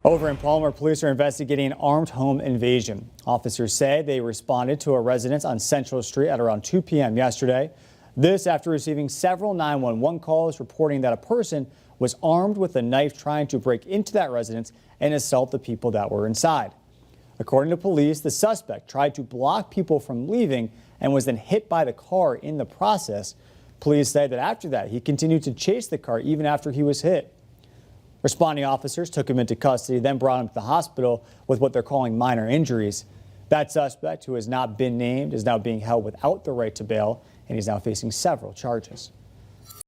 Over in Palmer, police are investigating an armed home invasion. Officers say they responded to a residence on Central Street at around 2 p.m. yesterday. This after receiving several 911 calls reporting that a person was armed with a knife trying to break into that residence and assault the people that were inside. According to police, the suspect tried to block people from leaving and was then hit by the car in the process. Police say that after that, he continued to chase the car even after he was hit. Responding officers took him into custody, then brought him to the hospital with what they're calling minor injuries. That suspect, who has not been named, is now being held without the right to bail, and he's now facing several charges.